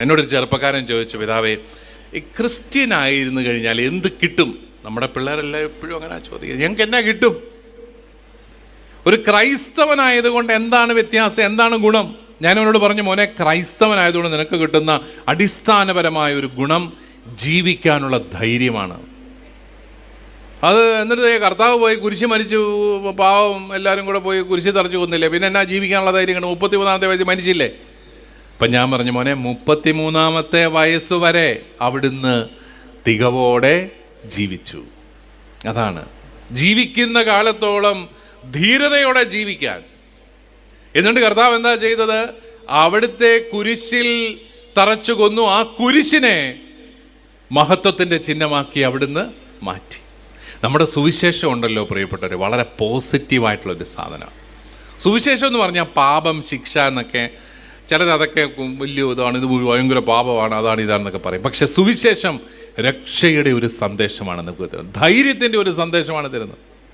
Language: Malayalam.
എന്നോടൊരു ചെറുപ്പക്കാരൻ ചോദിച്ചു, പിതാവേ, ഈ ക്രിസ്ത്യൻ ആയിരുന്നു കഴിഞ്ഞാൽ എന്ത് കിട്ടും? നമ്മുടെ പിള്ളേരെല്ലാം എപ്പോഴും അങ്ങനെ ചോദിക്കുന്നത്, ഞങ്ങൾക്ക് എന്നാ കിട്ടും? ഒരു ക്രൈസ്തവനായതുകൊണ്ട് എന്താണ് വ്യത്യാസം, എന്താണ് ഗുണം? ഞാൻ അവനോട് പറഞ്ഞു, മോനെ, ക്രൈസ്തവനായതുകൊണ്ട് നിനക്ക് കിട്ടുന്ന അടിസ്ഥാനപരമായ ഒരു ഗുണം ജീവിക്കാനുള്ള ധൈര്യമാണ്. അത് എന്നിട്ട് കർത്താവ് പോയി കുരിശ് മരിച്ചു, പാവം എല്ലാവരും കൂടെ പോയി കുരിശ് തറച്ചു കൊന്നില്ലേ, പിന്നെ എന്നാ ജീവിക്കാനുള്ള ധൈര്യം? 33-ാമത്തെ വയസ്സിൽ മരിച്ചില്ലേ? അപ്പം ഞാൻ പറഞ്ഞു, മോനെ, 33-ാമത്തെ വയസ്സ് വരെ അവിടുന്ന് തികവോടെ ജീവിച്ചു. അതാണ് ജീവിക്കുന്ന കാലത്തോളം ധീരതയോടെ ജീവിക്കാൻ. എന്നിട്ട് കർത്താവ് എന്താ ചെയ്തത്? അവിടുത്തെ കുരിശിൽ തറച്ചു കൊന്നു. ആ കുരിശിനെ മഹത്വത്തിൻ്റെ ചിഹ്നമാക്കി അവിടുന്ന് മാറ്റി. നമ്മുടെ സുവിശേഷം ഉണ്ടല്ലോ പ്രിയപ്പെട്ടവർ, വളരെ പോസിറ്റീവായിട്ടുള്ളൊരു സാധനം. സുവിശേഷം എന്ന് പറഞ്ഞാൽ പാപം, ശിക്ഷ എന്നൊക്കെ ചിലർ അതൊക്കെ വലിയ ഇതാണ്, ഇത് ഭയങ്കര പാപമാണ്, അതാണ് ഇതാണെന്നൊക്കെ പറയും. പക്ഷെ സുവിശേഷം രക്ഷയുടെ ഒരു സന്ദേശമാണ് നമുക്ക് തരുന്നത്, ധൈര്യത്തിൻ്റെ ഒരു സന്ദേശമാണ് തരുന്നത്.